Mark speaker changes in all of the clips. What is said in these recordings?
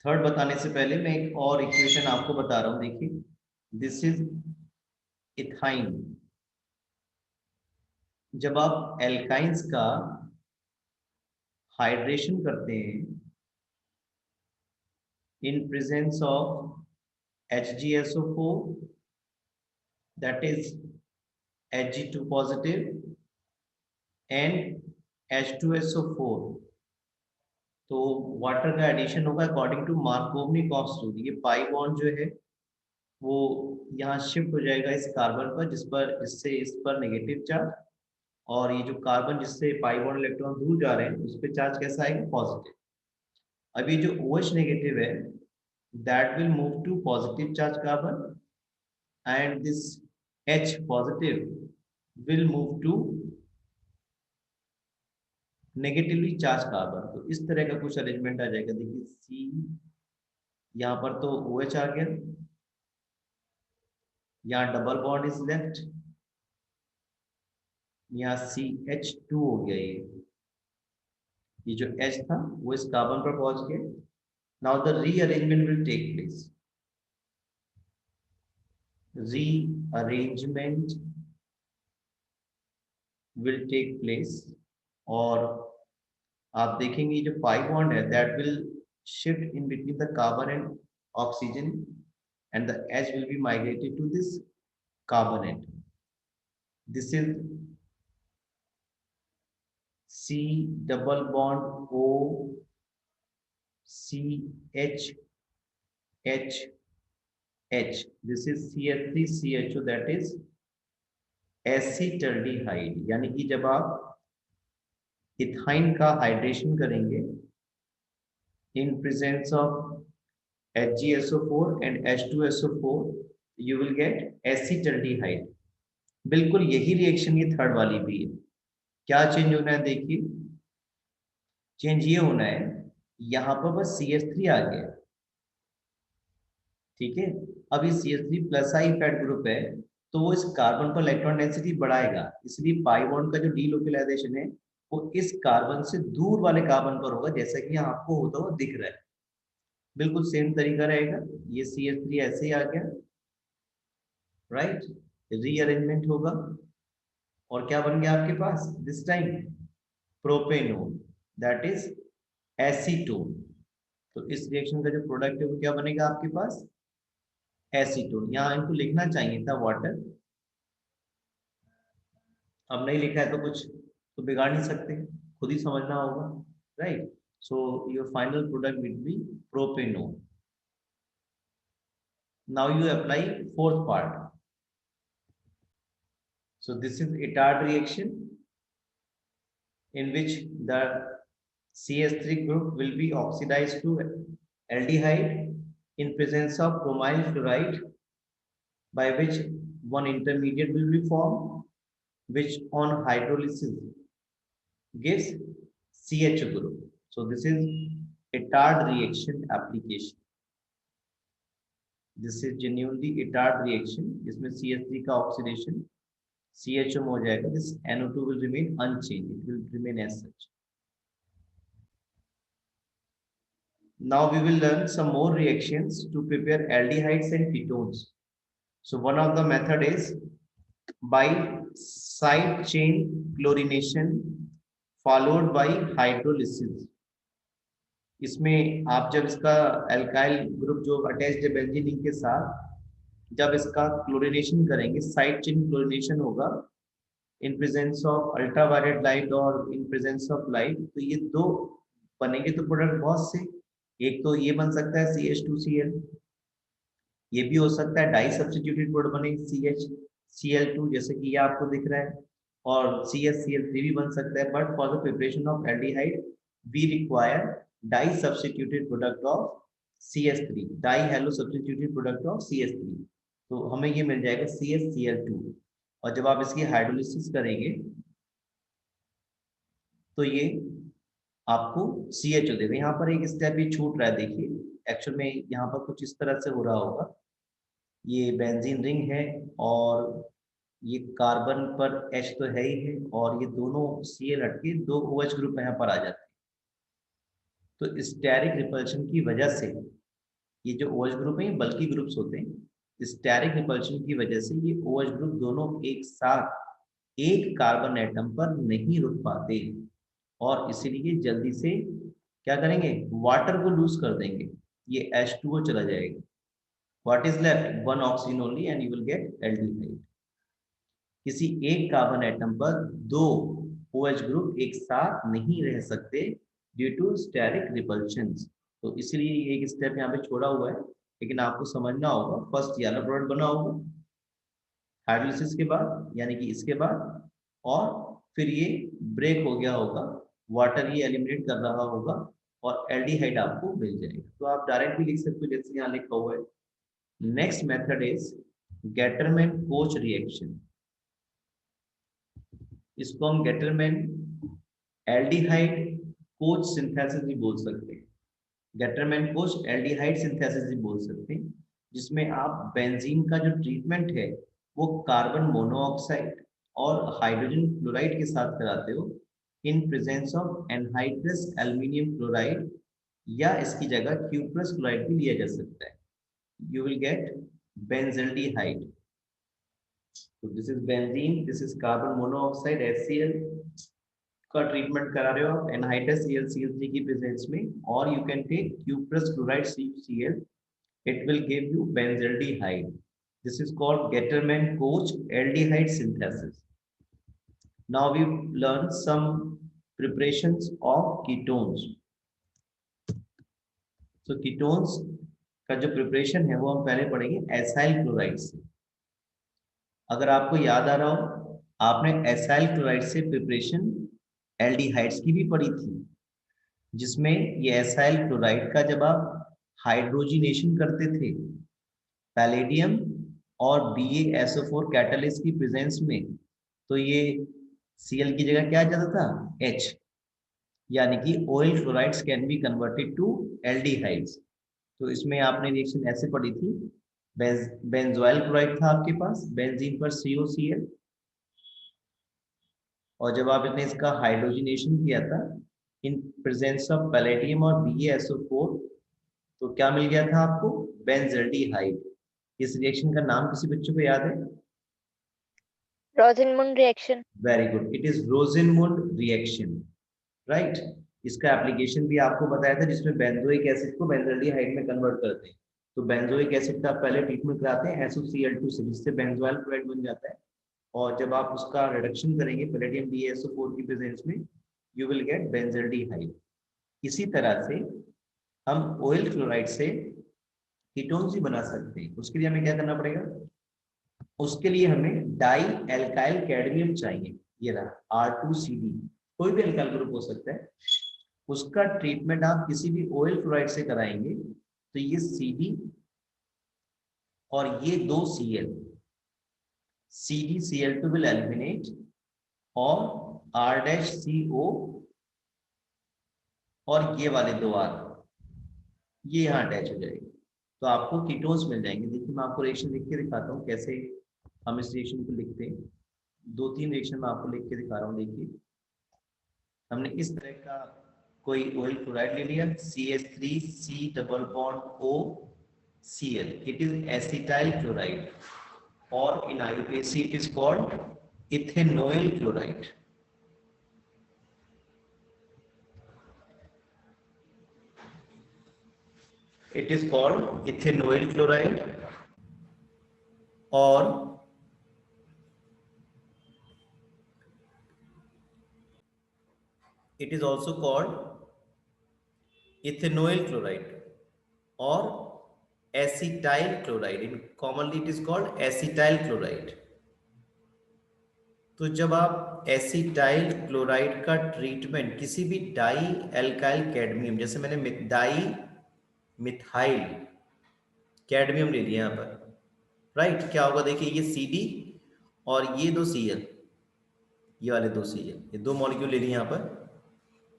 Speaker 1: Third बताने से पहले मैं एक और इक्वेशन आपको बता रहा हूं, देखिए दिस इज इथाइन। जब आप एल्काइंस का हाइड्रेशन करते हैं in presence of HgSO4, that is Hg2 positive and H2SO4, तो वाटर का एडिशन होगा अकॉर्डिंग टू मार्कोवनी कॉन्स्टेंट। ये पाई बॉन्ड जो है वो यहाँ शिफ्ट हो जाएगा इस कार्बन पर, जिस पर इससे इस पर नेगेटिव चार्ज, और ये जो कार्बन जिससे पाई बॉन्ड इलेक्ट्रॉन दूर जा रहे हैं उस पर चार्ज कैसा आएगा, पॉजिटिव। अब ये जो OH नेगेटिव है that will move to positive charge carbon, and this H positive will move to negatively charge carbon. तो इस तरह का कुछ अरेंजमेंट आ जाएगा। देखिए C, यहाँ पर तो OH आ गया, यहाँ डबल बॉन्ड इज लेफ्ट, यहाँ CH2 हो गया। ये जो H था वो इस कार्बन पर पहुंच गया। Now the rearrangement will take place. Rearrangement will take place, और आप देखेंगे जो पाई बॉन्ड है that will shift in between the carbon and oxygen, and the H will be migrated to this carbonate. This is C double bond O C H H H. This is CH3CHO, that is acetaldehyde. यानी कि जब आप ethyne का hydration करेंगे in presence of HgSO4 and H2SO4, you will get acetaldehyde. बिल्कुल यही reaction ये third वाली भी है। क्या चेंज होना है, देखिए चेंज ये होना है, यहाँ पर बस CH3 आ गया, ठीक है। अब ये CH3 प्लस आई फैट ग्रुप है, तो वो इस कार्बन पर इलेक्ट्रॉन डेंसिटी बढ़ाएगा, इसलिए पाई बॉन्ड का जो डीलोकलाइजेशन है वो इस कार्बन से दूर वाले कार्बन पर होगा, जैसा कि यहाँ आपको होता हुआ दिख रहा है। बिल्कुल सेम तरीका रहेगा। ये CH3 ऐसे ही आ गया, राइट, रीअरेंजमेंट होगा, और क्या बन गया आपके पास this time, propanone, that is acetone. तो इस रिएक्शन का जो प्रोडक्ट है वो क्या बनेगा आपके पास, एसीटोन। यहाँ इनको लिखना चाहिए था वाटर, अब नहीं लिखा है तो कुछ तो बिगाड़ नहीं सकते, खुद ही समझना होगा, right. So your final product will be propanone. Now you apply fourth part. So this is Itard reaction in which the CH3 group will be oxidized to aldehyde in presence of bromyl fluoride, by which one intermediate will be formed, which on hydrolysis gives CH group. So this is Itard reaction application. This is genuinely Itard reaction, जिसमें CH3 का oxidation CHO हो जाएगा. This NO2 will remain unchanged. It will remain as such. Now we will learn some more reactions to prepare aldehydes and ketones. So one of the method is by side chain chlorination followed by hydrolysis. इसमें आप जब इसका alkyl group जो attached है benzene के साथ, जब इसका क्लोरीनेशन करेंगे, साइड चेन क्लोरीनेशन होगा in presence of ultraviolet light और इन प्रेजेंस ऑफ लाइट, तो ये दो बनेंगे तो प्रोडक्ट बहुत से। एक तो ये बन सकता है CH2Cl, ये भी हो सकता है डाई सब्स्टिट्यूटेड प्रोडक्ट बने CHCl2 जैसे कि ये आपको दिख रहा है, और CHCl3 भी बन सकता है। But for the preparation of aldehyde we require disubstituted product of CH3, dihalo substituted product of CH3, तो हमें ये मिल जाएगा CHCl2। और जब आप इसकी हाइड्रोलिसिस करेंगे तो ये आपको CHO देगा। यहाँ पर एक स्टेप ही छूट रहा है, देखिए एक्चुअल में यहाँ पर कुछ इस तरह से हो रहा होगा, ये बेंजीन रिंग है और ये कार्बन पर H तो है ही है, और ये दोनों Cl हटके दो OH ग्रुप यहाँ पर आ जाते हैं। तो स्टेरिक रिपल्शन की वजह से ये जो OH ग्रुप है ये बल्कि ग्रुप्स होते हैं। स्टेरिक रिपल्शन की वजह से ये OH ग्रुप दोनों एक साथ एक कार्बन एटम पर नहीं रुक पाते और इसीलिए जल्दी से क्या करेंगे, वाटर को लूज कर देंगे, ये H2O चला जाएगा। What is left, one oxygen only and you will gate aldehyde. किसी एक कार्बन एटम पर दो OH ग्रुप एक साथ नहीं रह सकते ड्यू टू स्टेरिक रिपल्शन। तो इसलिए एक स्टेप यहाँ पे छोड़ा हुआ है, लेकिन आपको समझना होगा। फर्स्ट येलो प्रोडक्ट बना होगा हाइड्रोलिसिस के बाद, यानी कि इसके बाद, और फिर ये ब्रेक हो गया होगा, वाटर ये एलिमिनेट कर रहा होगा और एल्डिहाइड आपको मिल जाएगा। तो आप डायरेक्ट भी लिख सकते हो जैसे यहाँ लिखा हुआ है। Next method is Gattermann coach reaction. इसको हम गेटरमैन एल्डिहाइड कोच सिंथेसिस भी बोल सकते हैं। गेटरमैन कोच एल्डिहाइड सिंथेसिस भी बोल सकते हैं, जिसमें आप बेंजीन का जो ट्रीटमेंट है वो कार्बन मोनोऑक्साइड और हाइड्रोजन क्लोराइड के साथ कराते हो in presence of anhydrous aluminium chloride, या इसकी जगह क्यूप्रस क्लोराइड भी लिया जा सकता है। You will get benzaldehyde. तो this is benzene, this is carbon monoxide HCl का ट्रीटमेंट करा रहे हो आप एनहाइड्रस ClCl3 की प्रेजेंस में, और you can take cuprous chloride CuCl, it will give you benzaldehyde. This is called Getterman-Koch aldehyde synthesis. Now we learn some preparations of ketones. So ketones का जो प्रिपरेशन है वो हम पहले पढ़ेंगे एसाइल क्लोराइड से। अगर आपको याद आ रहा हो, आपने एसाइल क्लोराइड से प्रिपरेशन एल्डिहाइड्स की भी पढ़ी थी, जिसमें ये एसाइल क्लोराइड का जब आप हाइड्रोजिनेशन करते थे पैलेडियम और BaSO4 कैटलिस्ट की प्रेजेंस में, तो ये Cl की जगह क्या आ जाता था, H, यानी कि acyl chlorides can be converted to aldehydes. तो इसमें आपने रिएक्शन ऐसे पढ़ी थी, बेंजोइल क्लोराइड था आपके पास, बेंजीन पर COCl, और जब आपने इसका हाइड्रोजिनेशन किया था इन प्रेजेंस ऑफ पैलेडियम और BaSO4, तो क्या मिल गया था आपको, बेंजल्डिहाइड। इस रिएक्शन का नाम किसी बच्चों को याद है?
Speaker 2: Rosenmund reaction.
Speaker 1: Very good, it is Rosenmund reaction, right. इसका एप्लीकेशन भी आपको बताया था, जिसमें बेंजोइक एसिड को बेंजल्डिहाइड में कन्वर्ट करते हैं। तो बेंजोइक एसिड का पहले ट्रीटमेंट कराते हैं SOCl2 से, जिससे बेंजोइल क्लोराइड बन जाता है, और जब आप उसका रिडक्शन करेंगे पैलेडियम BaSO4 की प्रेजेंस में, यू विल गेट बेंजल्डिहाइड। इसी तरह से हम ऑयल क्लोराइड से कीटोन्स भी बना सकते हैं। उसके लिए हमें क्या करना पड़ेगा, उसके लिए हमें डाई एल्काइल कैडमियम चाहिए, ये रहा R2CD, कोई भी एल्काइल ग्रुप हो सकता है। उसका ट्रीटमेंट आप किसी भी ऑयल क्लोराइड से कराएंगे तो ये CD और ये दो Cl, CdCl2 will eliminate, और R-CO और ये वाले दो R, ये यहाँ अटैच हो जाएगी, तो आपको कीटोन्स मिल जाएंगे। देखिए मैं आपको रिएक्शन लिख के दिखाता हूँ कैसे हम इस रिएक्शन को लिखते हैं। 2-3 रिएक्शन मैं आपको लिख के दिखा रहा हूँ। देखिए हमने इस तरह का कोई ऑयल क्लोराइड ले लिया, CH3C double bond OCl, it is acetyl chloride, और इन IUPAC it is called ethanoyl chloride. It is called ethanoyl chloride, or it is also called ethanoyl chloride or acetyl chloride. In commonly it is called acetyl chloride. तो जब आप acetyl chloride का treatment किसी भी die alkyl cadmium, जैसे मैंने di methyl cadmium ले लिया यहाँ पर, राइट, क्या होगा देखिए, ये CD और ये दो Cl, ये वाले दो Cl, ये दो मॉलिक्यूल ले लिए यहाँ पर,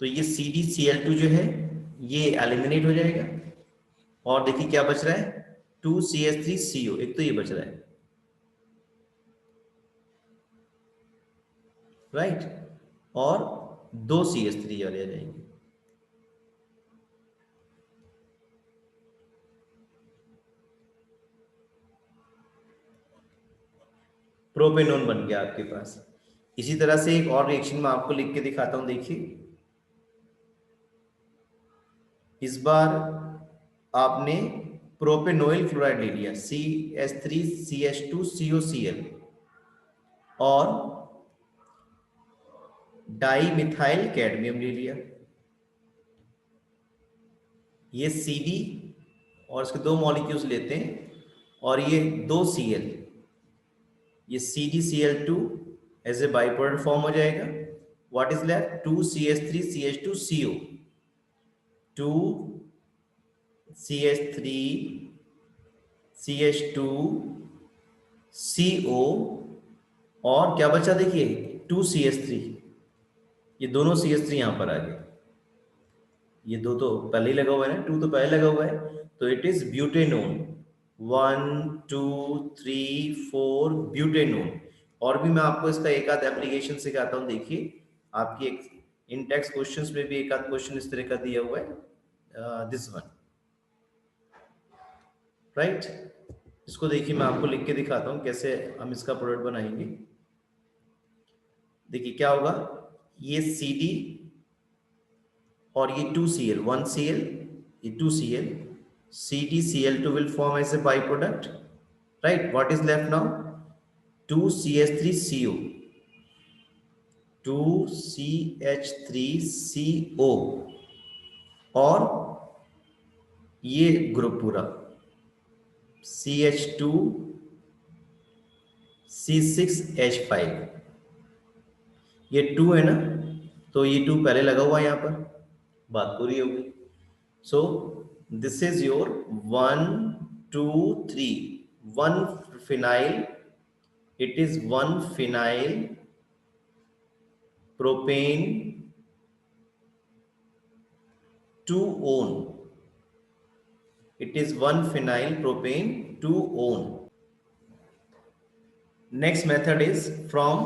Speaker 1: तो ये CdCl2 जो है ये एलिमिनेट हो जाएगा, और देखिए क्या बच रहा है, 2CH3CO, एक तो ये बच रहा है, राइट, और दो CH3 वाले आ जाएंगे। प्रोपेनोन बन गया आपके पास। इसी तरह से एक और रिएक्शन में आपको लिख के दिखाता हूं, देखिए। इस बार आपने प्रोपेनोइल क्लोराइड ले लिया CH3CH2COCl और डाई मिथाइल कैडमियम ले लिया, ये CD और इसके दो मॉलिक्यूल्स लेते हैं और ये दो Cl, ये CdCl2 as a byproduct form हो जाएगा। What is left 2CH3CH2CO, 2CH3CH2CO और क्या बचा देखिए 2CH3, ये दोनों CH3 यहां पर आ गए, ये दो तो पहले ही लगा हुआ है ना, 2 तो पहले लगा हुआ है, तो इट इज ब्यूटेनोन। 1 2 3 4 ब्यूटेनोन। और भी मैं आपको इसका एक आध एप्लीकेशन सिखाता हूँ, देखिए। आपकी एक इन टेक्स्ट क्वेश्चंस में भी एक आध क्वेश्चन इस तरह का दिया हुआ है, दिस वन, राइट। इसको देखिए मैं आपको लिख के दिखाता हूँ कैसे हम इसका प्रोडक्ट बनाएंगे। देखिए क्या होगा, ये CD और ये 2Cl, 1Cl, ये 2Cl, CdCl2 will form as a byproduct, right? What is left now? 2CH3CO, 2CH3CO और ये ग्रुप पूरा CH2C6H5, ये 2 है ना, तो ये 2 पहले लगा हुआ है यहां पर, बात पूरी हो गई। So this is your 1 2 3 1 phenyl, it is 1 phenyl propane 2-one, it is 1 phenyl propane 2-one. Next method is from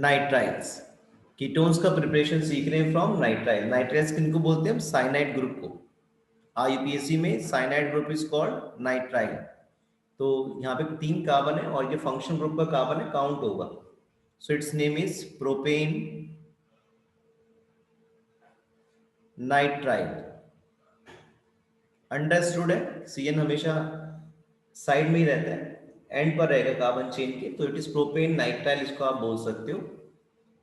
Speaker 1: nitriles. Ketones का प्रिपरेशन सीख रहे हैं फ्रॉम नाइट्राइल। नाइट्राइल्स किनको बोलते हैं हम? साइनाइड ग्रुप को। यूपीएससी में cyanide group is called nitrile. तो यहाँ पे 3 कार्बन है और ये फंक्शन ग्रुप का कार्बन है, काउंट होगा। So it's name is propane nitrile. Understood है? CN हमेशा साइड में ही रहता है, एंड पर रहेगा कार्बन चेन के, तो इट इज प्रोपेन नाइट्राइल, इसको आप बोल सकते हो।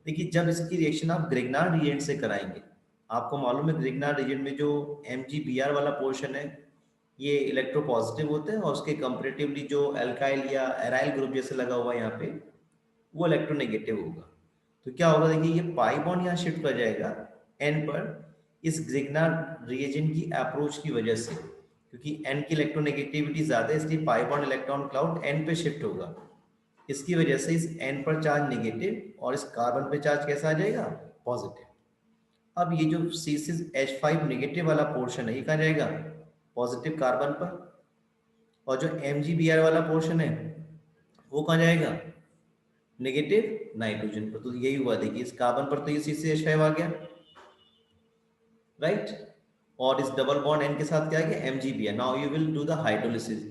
Speaker 1: देखिए जब इसकी रिएक्शन आप ग्रिग्नार्ड रिएजेंट से कराएंगे, आपको मालूम है ग्रिग्नार्ड रिएजेंट में जो MgBr वाला पोर्शन है ये इलेक्ट्रोपॉजिटिव होता है और उसके कंपैरेटिवली जो एल्काइल या एराइल ग्रुप जैसे लगा हुआ है यहाँ पे वो इलेक्ट्रोनेगेटिव होगा। तो क्या होगा, देखिए ये पाई बॉन्ड यहाँ शिफ्ट कर जाएगा N पर इस ग्रिग्नार्ड रिएजेंट की अप्रोच की वजह से, क्योंकि N की इलेक्ट्रोनेगेटिविटी ज्यादा है इसलिए pi bond electron cloud N पे शिफ्ट होगा। इसकी वजह से इस N पर चार्ज नेगेटिव और इस कार्बन पे चार्ज कैसा आ जाएगा? पॉजिटिव। अब ये जो C6H5 नेगेटिव वाला पोर्शन है ये कहाँ जाएगा? पॉजिटिव कार्बन पर। और जो MgBr वाला पोर्शन है वो कहाँ जाएगा? नेगेटिव नाइट्रोजन पर। तो यही हुआ, देखिए इस कार्बन पर तो ये C6H5 आ गया, राइट। और इस डबल बॉन्ड N के साथ क्या आ गया? MgBr। Now you will do the hydrolysis.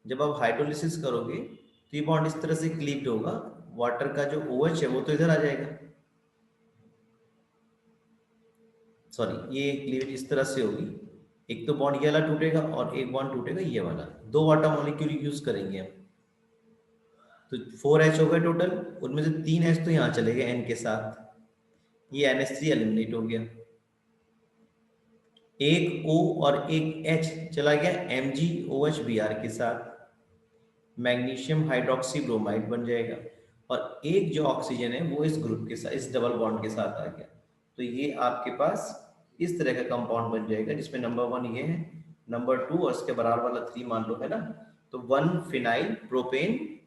Speaker 1: जब आप हाइड्रोलिसिस करोगे तो ये बॉन्ड इस तरह से क्लीव्ड होगा, वाटर का जो OH है वो तो इधर आ जाएगा, सॉरी ये क्लीवेज इस तरह से होगी। एक तो बॉन्ड ये वाला टूटेगा और एक बॉन्ड टूटेगा ये वाला, 2 वाटर मॉलिक्यूल यूज करेंगे हम। तो 4H हो गए टोटल, उनमें से 3H तो यहाँ चले गए N के साथ, ये NH3 एलिमिनेट हो गया। एक O और एक H चला गया MgOHBr के साथ, मैग्नीशियम हाइड्रोक्सी ब्रोमाइड बन जाएगा। और एक जो ऑक्सीजन है वो इस ग्रुप के साथ, इस डबल बॉन्ड के साथ आ गया। तो ये आपके पास इस तरह का कंपाउंड बन जाएगा जिसमें नंबर 1 ये है, नंबर 2 और इसके बराबर वाला 3 मान लो, है ना। तो 1 फिनाइल प्रोपेन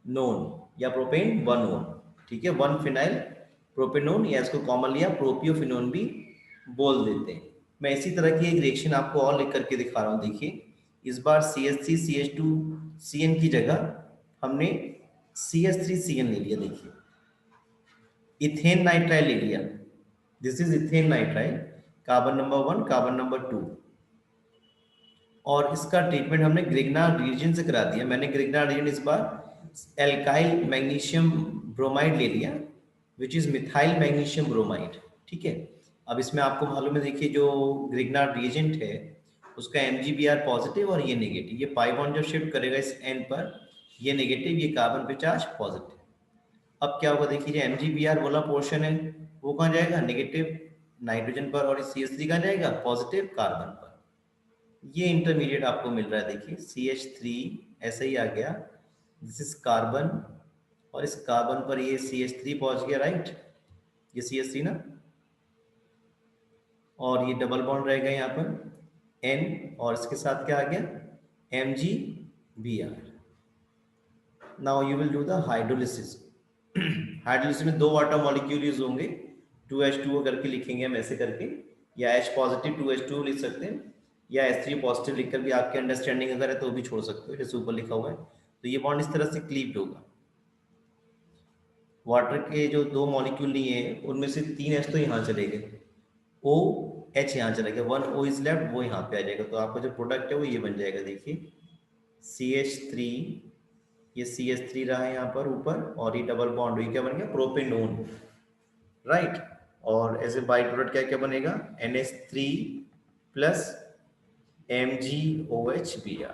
Speaker 1: नोन या प्रोपेन 1-1, ठीक है। 1 फिनाइल प्रोपेनोन या इसको कॉमन लिया प्रोपियोफिनोन भी बोल देते हैं। मैं इसी तरह की एक रिएक्शन आपको और लिख करके दिखा रहा हूँ, देखिए। इस बार CH3CH2CN की जगह हमने CH3CN ले लिया, देखिए इथेन नाइट्राइल ले लिया। This is ethane nitrile, carbon number 1 carbon number 2, और इसका ट्रीटमेंट हमने ग्रिग्नार्ड रिएजेंट से करा दिया। मैंने ग्रिग्नार्ड रिएजेंट इस बार एल्काइल मैग्नीशियम ब्रोमाइड ले लिया, which is methyl magnesium bromide, ठीक है। अब इसमें आपको मालूम है, देखिए जो ग्रिग्नार्ड रिएजेंट है उसका MgBr पॉजिटिव और ये नेगेटिव, ये पाई बॉन्ड जो शिफ्ट करेगा इस एन पर, ये नेगेटिव, ये कार्बन पे चार्ज पॉजिटिव। अब क्या होगा देखिए, MgBr वाला पोर्शन है वो कहाँ जाएगा, नेगेटिव नाइट्रोजन पर, और CH3 कहाँ जाएगा, पॉजिटिव कार्बन पर। ये इंटरमीडिएट आपको मिल रहा है, देखिए CH3 ऐसे ही आ गया, दिस इज कार्बन, और इस कार्बन पर ये CH3 पहुंच गया, राइट, ये CH3 ना, और ये डबल बॉन्ड रहेगा यहाँ पर N, और इसके साथ क्या आ गया, MgBr। Now you will do the hydrolysis. Hydrolysis में दो वाटर मॉलिक्यूल यूज होंगे, 2H2O करके लिखेंगे हम ऐसे करके, या H पॉजिटिव 2H2O लिख सकते हैं, या H3 पॉजिटिव लिखकर भी आपके अंडरस्टैंडिंग अगर है तो भी छोड़ सकते हो, जैसे ऊपर लिखा हुआ है। तो ये बॉन्ड इस तरह से क्लीव्ड होगा। वाटर के जो दो मॉलिक्यूल लिए हैं उनमें से 3H तो यहाँ चले गए, OH यहाँ चला गया, 1O इज लेफ्ट, वो यहाँ पे आ जाएगा। तो आपका जो प्रोडक्ट है वो ये बन जाएगा, देखिए CH3, ये CH3 रहा है यहाँ पर ऊपर, और ये डबल बॉन्ड, ये क्या बन गया, प्रोपेनोन, राइट। और एज ए बाई प्रोडक्ट क्या क्या बनेगा, NH3 प्लस MgOH Br।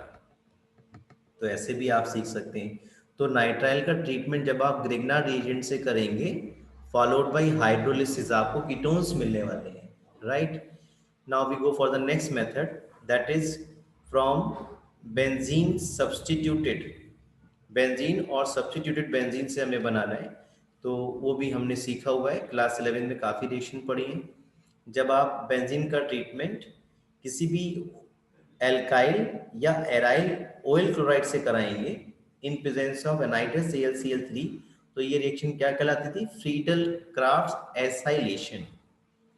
Speaker 1: तो ऐसे भी आप सीख सकते हैं। तो नाइट्राइल का ट्रीटमेंट जब आप ग्रिग्नार्ड रिएजेंट से करेंगे, फॉलोड बाय हाइड्रोलिसिस, आपको कीटोन्स मिलने वाले हैं, right. Now we go for the next method, that is from benzene substituted, benzene और सब्सटीट्यूटेड बेंजीन से हमें बनाना है। तो वो भी हमने सीखा हुआ है, क्लास 11 में काफ़ी रिएक्शन पढ़ी है। जब आप बेंजीन का ट्रीटमेंट किसी भी एल्काइल या एराइल ऑयल क्लोराइड से कराएंगे इन प्रेजेंस ऑफ एनाइड्रस AlCl3, तो ये रिएक्शन क्या कहलाती थी, फ्रीडल क्राफ्ट एसाइलेशन।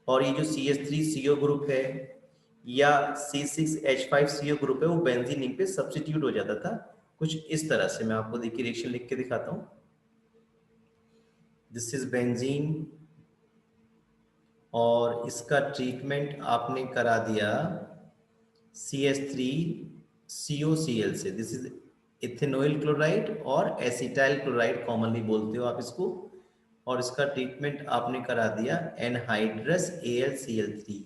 Speaker 1: और ये जो CH3CO ग्रुप है या C6H5CO ग्रुप है, वो बेंजीन पे सब्स्टिट्यूट हो जाता था कुछ इस तरह से। मैं आपको देखिए रिएक्शन लिख के दिखाता हूं। दिस इज बेंजीन, और इसका ट्रीटमेंट आपने करा दिया CH3COCl से, दिस इज इथेनॉइल क्लोराइड और एसिटाइल क्लोराइड कॉमनली बोलते हो आप इसको, और इसका ट्रीटमेंट आपने करा दिया एनहाइड्रस AlCl3।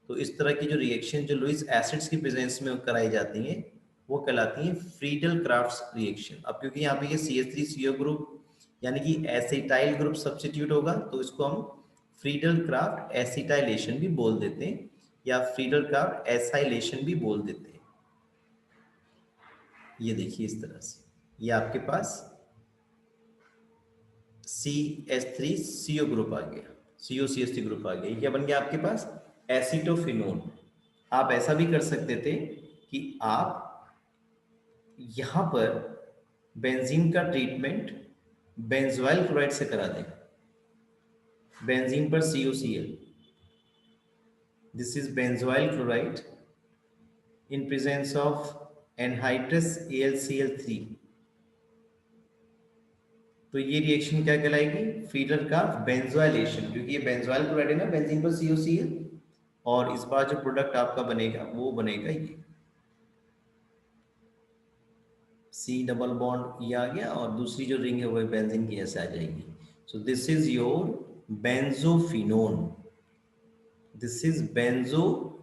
Speaker 1: तो इस तरह की जो रिएक्शन जो लुईस एसिड्स की प्रेजेंस में कराई जाती हैं वो कहलाती हैं फ्रीडल क्राफ्ट रिएक्शन। अब क्योंकि यहाँ पे ये CH3CO ग्रुप यानी कि एसिटाइल ग्रुप सब्स्टिट्यूट होगा, तो इसको हम फ्रीडल क्राफ्ट एसिटाइलेशन भी बोल देते हैं, या फ्रीडल क्राफ्ट एसाइलेशन भी बोल देते हैं। ये देखिए इस तरह से, ये आपके पास CH3CO ग्रुप आ गया, COCH3 ग्रुप आ गया। ये क्या बन गया आपके पास, एसिटोफिनोन। आप ऐसा भी कर सकते थे कि आप यहां पर बेंजीन का ट्रीटमेंट बेंजोइल क्लोराइड से करा दें, बेंजीन पर COCl, this is benzoyl chloride in presence of anhydrous AlCl3। तो ये रिएक्शन क्या कहलाएगी, फ्रीडल का बेंजोइलेशन, क्योंकि ये बेंजोइल क्लोराइड है ना बेंजीन पर COCl, और इस बार जो प्रोडक्ट आपका बनेगा वो बनेगा ये C डबल बॉन्ड ये आ गया, और दूसरी जो रिंग है वो बेंजीन की ऐसे आ जाएगी। So this is your benzophenone, this is benzophenone,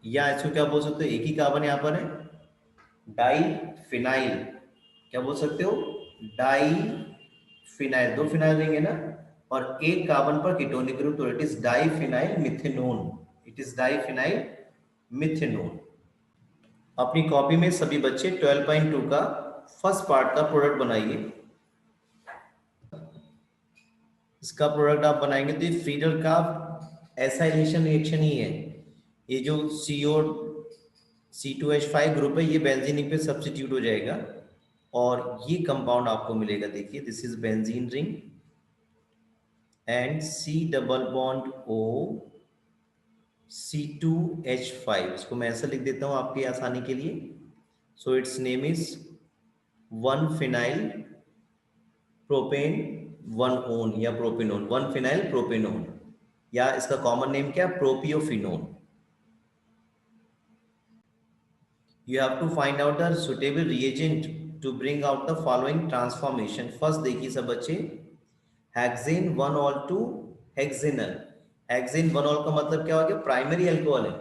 Speaker 1: या इसको क्या बोल सकते हो, एक ही कार्बन यहाँ पर है, डाइफिनाइल, क्या बोल सकते हो, डाइफिनाइल, दो फिनाइल रिंग है ना, और एक कार्बन पर कीटोनिक ग्रुप, तो it is diphenyl methanone, it is diphenyl methanone. अपनी कॉपी में सभी बच्चे 12.2 का फर्स्ट पार्ट का प्रोडक्ट बनाइए। इसका प्रोडक्ट आप बनाएंगे तो ये फ्रीडल का एसाइलेशन रिएक्शन ही है। ये जो C2H5 ग्रुप है ये बेंजीन पे सब्स्टिट्यूट हो जाएगा, और ये कंपाउंड आपको मिलेगा, देखिए this is benzene ring and C double bond O C2H5, इसको मैं ऐसा लिख देता हूं आपकी आसानी के लिए। So it's name is 1 phenyl propane 1 own या प्रोपेनोन, 1 फिनाइल प्रोपेनोन, या इसका कॉमन नेम क्या, प्रोपियोफिनोन। You have to find out the suitable reagent to bring out the following transformation. First देखिए सब बच्चे, hexane 1 ol to hexanal. Hexane 1 ol का मतलब क्या हो गया? प्राइमरी अल्कोहल है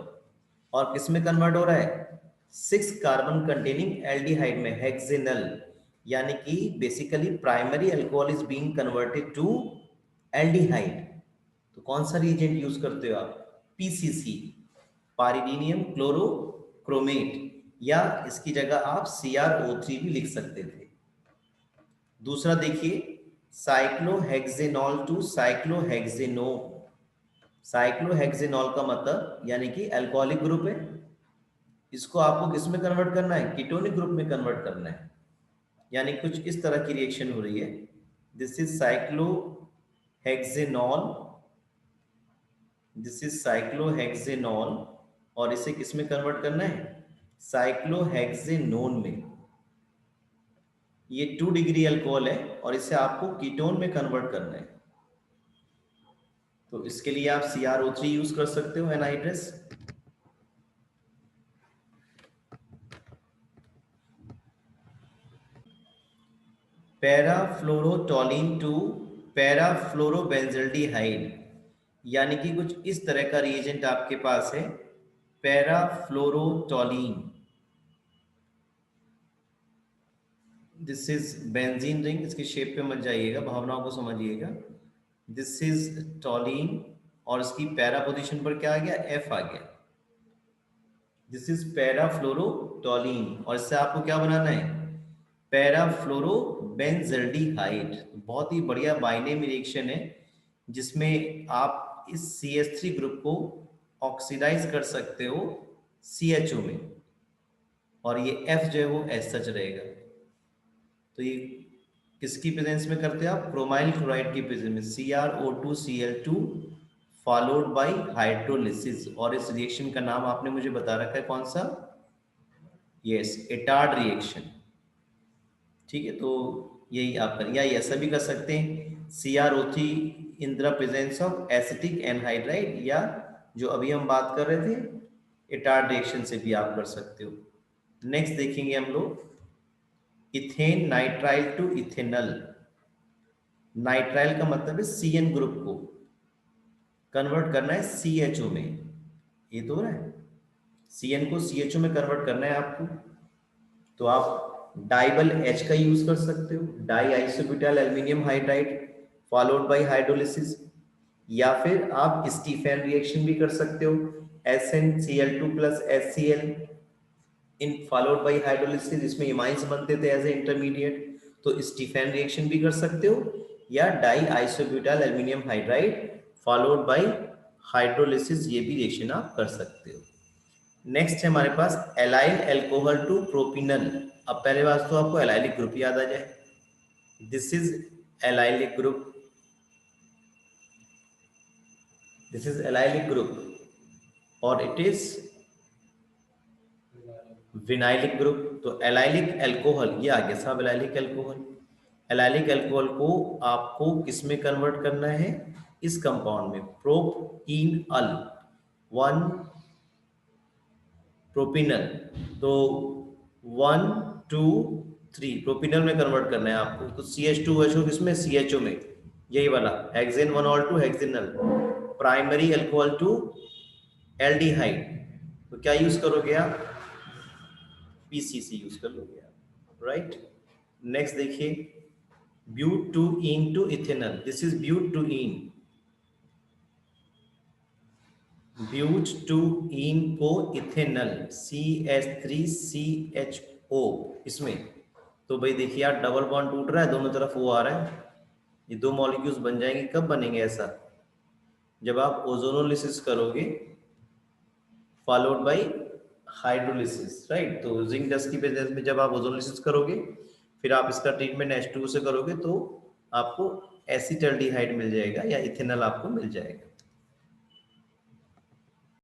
Speaker 1: और किस में कन्वर्ट हो रहा है? 6 कार्बन कंटेनिंग एल्डिहाइड में, हेक्सेनल। यानी कि basically primary alcohol is being converted to aldehyde. तो कौन सा रिएजेंट यूज करते हो आप? पीसीसी, पारिडीनियम क्लोरोक्रोमेट, या इसकी जगह आप CrO3 भी लिख सकते थे। दूसरा देखिए, साइक्लोहेक्सेनॉल टू साइक्लोहेक्सेनोन। साइक्लोहेक्सेनॉल का मतलब यानी कि अल्कोहलिक ग्रुप है, इसको आपको किस में कन्वर्ट करना है? कीटोनिक ग्रुप में कन्वर्ट करना है। यानी कुछ इस तरह की रिएक्शन हो रही है। This is cyclohexanol, this is cyclohexanol, और इसे किस में कन्वर्ट करना है? साइक्लोहेक्सेनोन में। ये 2 डिग्री अल्कोहल है और इसे आपको कीटोन में कन्वर्ट करना है। तो इसके लिए आप CrO3 यूज कर सकते हो, एनहाइड्रस। पैराफ्लोरोटोलिन टू पैराफ्लोरोबेंजल्डिहाइड, यानी कि कुछ इस तरह का रिएजेंट आपके पास है, पैराफ्लोरोटोलिन। दिस इज बेंजीन रिंग, इसकी शेप पे मत जाइएगा, भावनाओं को समझिएगा। दिस इज टोलिन और इसकी पैरा पोजीशन पर क्या आ गया? F आ गया। दिस इज पैराफ्लोरोटोलिन और इससे आपको क्या बनाना है? पैराफ्लोरोबेंजल्डिहाइड। बहुत ही बढ़िया बाइनेमी रिएक्शन है जिसमें आप इस CH3 ग्रुप को ऑक्सीडाइज कर सकते हो CHO में, और ये F जो है वो एज सच रहेगा। तो ये किसकी प्रेजेंस में करते हैं आप? क्रोमाइल क्लोराइड की प्रेजेंस में, CrO2Cl2 फॉलोड बाय हाइड्रोलिसिस। और इस रिएक्शन का नाम आपने मुझे बता रखा है, कौन सा? Yes, Etard reaction. ठीक है, तो यही आप करें, या ऐसा भी कर सकते हैं, CrO3 in the presence of acetic anhydride, या जो अभी हम बात कर रहे थे एटार्ड रिएक्शन से भी आप कर सकते हो। नेक्स्ट देखेंगे हम लोग, ethane nitrile to ethanal. Nitrile का मतलब है CN ग्रुप को कन्वर्ट करना है CHO में। ये तो हो रहा है, CN को CHO में कन्वर्ट करना है आपको। तो आप डाइबल H का यूज कर सकते हो, die isobutyl aluminium hydride followed by hydrolysis, या फिर आप स्टीफेन रिएक्शन भी कर सकते हो, SnCl2 plus HCl in followed by hydrolysis, इसमें इमाइंस बनते थे एज ए इंटरमीडिएट। तो स्टीफेन रिएक्शन भी कर सकते हो, या die isobutyl aluminium hydride followed by hydrolysis, ये भी रिएक्शन आप कर सकते हो। नेक्स्ट है हमारे पास एलाइल अल्कोहल टू प्रोपिनल। अब पहले बात तो आपको एलाइलिक ग्रुप याद आ जाए। This is allylic group, this is allylic group और इट इज विनाइलिक ग्रुप। तो एलाइलिक अल्कोहल ये आ गया साहब, एलाइलिक अल्कोहल। एलाइलिक अल्कोहल को आपको किस में कन्वर्ट करना है? इस कंपाउंड में, प्रोपीनल 1 प्रोपिनल। तो 1 2 3 प्रोपिनल में कन्वर्ट करना है आपको। तो CH2HO किसमें? CHO में, यही वाला hexane 1 ol to hexanal, primary alcohol to aldehyde. तो क्या यूज करोगे आप? PCC यूज कर लोगे आप, राइट। नेक्स्ट देखिए, ब्यूटूइन टू इथेनल। दिस इज ब्यूटूइन, ब्यूटूइन को इथेनल CH3CHO इसमें। तो भाई देखिए यार, डबल बॉन्ड टूट रहा है, दोनों तरफ वो आ रहा है, ये 2 मॉलिक्यूल्स बन जाएंगे। कब बनेंगे ऐसा? जब आप ओजोनोलिसिस करोगे फॉलोड बाय हाइड्रोलिसिस, राइट। तो जिंक डस्ट की प्रेजेंस में जब आप ओजोनोलिसिस करोगे, फिर आप इसका ट्रीटमेंट H2 से करोगे, तो आपको एसिटल्डिहाइड मिल जाएगा या इथेनॉल आपको मिल जाएगा।